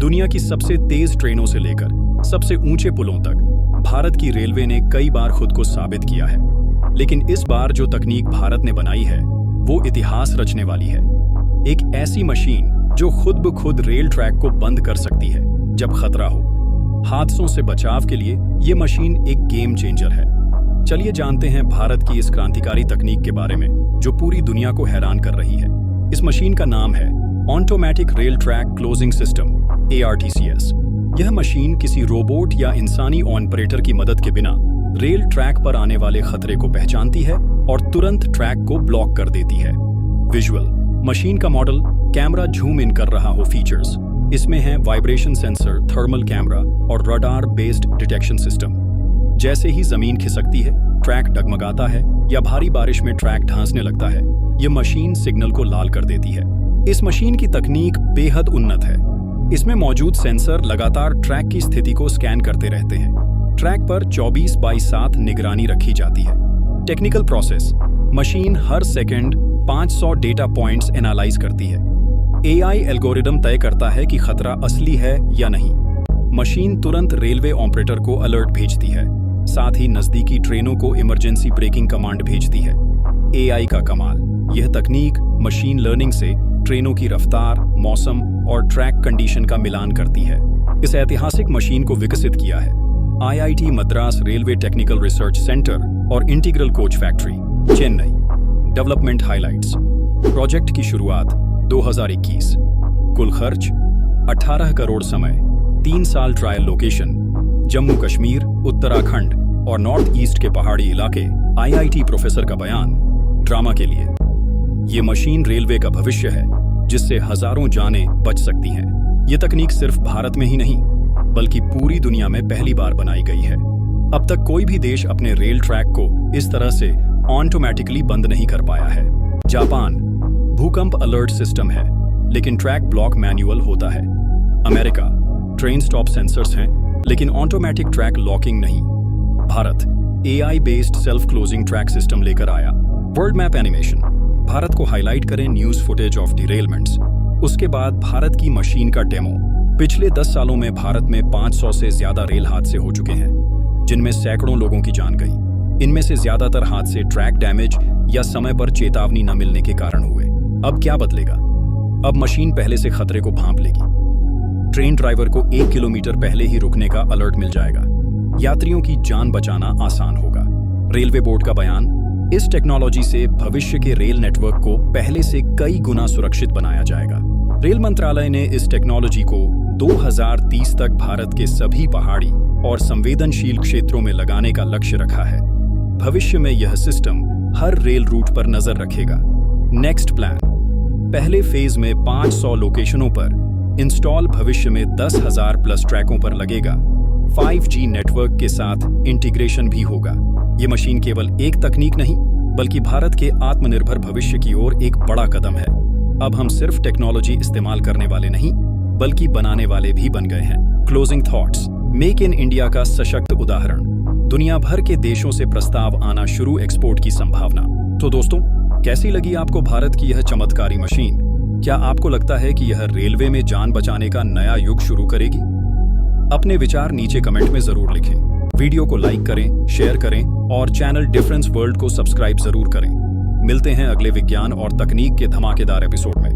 दुनिया की सबसे तेज ट्रेनों से लेकर सबसे ऊंचे पुलों तक भारत की रेलवे ने कई बार खुद को साबित किया है। लेकिन इस बार जो तकनीक भारत ने बनाई है वो इतिहास रचने वाली है। एक ऐसी मशीन जो खुद ब खुद रेल ट्रैक को बंद कर सकती है जब खतरा हो। हादसों से बचाव के लिए ये मशीन एक गेम चेंजर है। चलिए जानते हैं भारत की इस क्रांतिकारी तकनीक के बारे में जो पूरी दुनिया को हैरान कर रही है। इस मशीन का नाम है automatic rail track closing system ARTCS। यह मशीन किसी रोबोट या इंसानी ऑपरेटर की मदद के बिना रेल ट्रैक पर आने वाले खतरे को पहचानती है और तुरंत ट्रैक को ब्लॉक कर देती है। विजुअल मशीन का मॉडल कैमरा झूम इन कर रहा हो फीचर्स इसमें है वाइब्रेशन सेंसर, थर्मल कैमरा और रडार बेस्ड डिटेक्शन सिस्टम। जैसे ही जमीन खिसकती है, ट्रैक डगमगाता है या भारी बारिश में ट्रैक ढांसने लगता है, यह मशीन सिग्नल को लाल कर देती है। इस मशीन की तकनीक बेहद उन्नत है। इसमें मौजूद सेंसर लगातार ट्रैक की स्थिति को स्कैन करते रहते हैं। ट्रैक पर 24/7 निगरानी रखी जाती है। टेक्निकल प्रोसेस मशीन हर सेकंड 500 डेटा पॉइंट्स एनालाइज करती है। AI एल्गोरिदम तय करता है कि खतरा असली है या नहीं। मशीन तुरंत रेलवे ऑपरेटर को अलर्ट भेजती है, साथ ही नजदीकी ट्रेनों को इमरजेंसी ब्रेकिंग कमांड भेजती है। AI का कमाल, यह तकनीक मशीन लर्निंग से ट्रेनों की रफ्तार, मौसम और ट्रैक कंडीशन का मिलान करती है। इस ऐतिहासिक मशीन को विकसित किया है IIT Madras railway technical research centre और integral coach factory, Chennai. Development highlights. Project की शुरुआत 2021। कुल खर्च 18 करोड़। समय 3 साल। ट्रायल लोकेशन जम्मू कश्मीर, उत्तराखंड और नॉर्थ ईस्ट के पहाड़ी इलाके। IIT प्रोफेसर का बयान ड्रामा के लिए। ये मशीन रेलवे का भविष्य है जिससे हजारों जानें बच सकती हैं। ये तकनीक सिर्फ भारत में ही नहीं बल्कि पूरी दुनिया में पहली बार बनाई गई है। अब तक कोई भी देश अपने रेल ट्रैक को इस तरह से ऑटोमेटिकली बंद नहीं कर पाया है। जापान भूकंप अलर्ट सिस्टम है लेकिन ट्रैक ब्लॉक मैनुअल होता है। अमेरिका ट्रेन स्टॉप सेंसर्स हैं लेकिन ऑटोमेटिक ट्रैक लॉकिंग नहीं। Bharat AI based self closing track system लेकर आया। वर्ल्ड मैप एनिमेशन भारत को हाईलाइट करें न्यूज फुटेज ऑफ डिरेलमेंट्स। उसके बाद भारत की मशीन का डेमो। पिछले 10 सालों में भारत में 500 से ज्यादा रेल हादसे हो चुके हैं जिनमें सैकड़ों लोगों की जान गई। इनमें से ज्यादातर हादसे ट्रैक डैमेज या समय पर चेतावनी न मिलने के कारण हुए। अब क्या बदलेगा? अब मशीन पहले से खतरे को भांप लेगी। ट्रेन ड्राइवर को 1 किलोमीटर पहले ही रुकने का अलर्ट मिल जाएगा। यात्रियों की जान बचाना आसान होगा। रेलवे बोर्ड का बयान, इस टेक्नोलॉजी से भविष्य के रेल नेटवर्क को पहले से कई गुना सुरक्षित बनाया जाएगा। रेल मंत्रालय ने इस टेक्नोलॉजी को 2030 तक भारत के सभी पहाड़ी और संवेदनशील क्षेत्रों में लगाने का लक्ष्य रखा है। भविष्य में यह सिस्टम हर रेल रूट पर नजर रखेगा। नेक्स्ट प्लान, पहले फेज में 500 लोकेशनों पर इंस्टॉल, भविष्य में 10,000 प्लस ट्रैकों पर लगेगा। 5G नेटवर्क के साथ इंटीग्रेशन भी होगा। ये मशीन केवल एक तकनीक नहीं बल्कि भारत के आत्मनिर्भर भविष्य की ओर एक बड़ा कदम है। अब हम सिर्फ टेक्नोलॉजी इस्तेमाल करने वाले नहीं बल्कि बनाने वाले भी बन गए हैं। Closing thoughts, make in India का सशक्त उदाहरण। दुनिया भर के देशों से प्रस्ताव आना शुरू, एक्सपोर्ट की संभावना। तो दोस्तों, कैसी लगी आपको भारत की यह चमत्कारी मशीन? क्या आपको लगता है कि यह रेलवे में जान बचाने का नया युग शुरू करेगी? अपने विचार नीचे कमेंट में जरूर लिखें। वीडियो को लाइक करें, शेयर करें और चैनल डिफरेंस वर्ल्ड को सब्सक्राइब जरूर करें। मिलते हैं अगले विज्ञान और तकनीक के धमाकेदार एपिसोड में।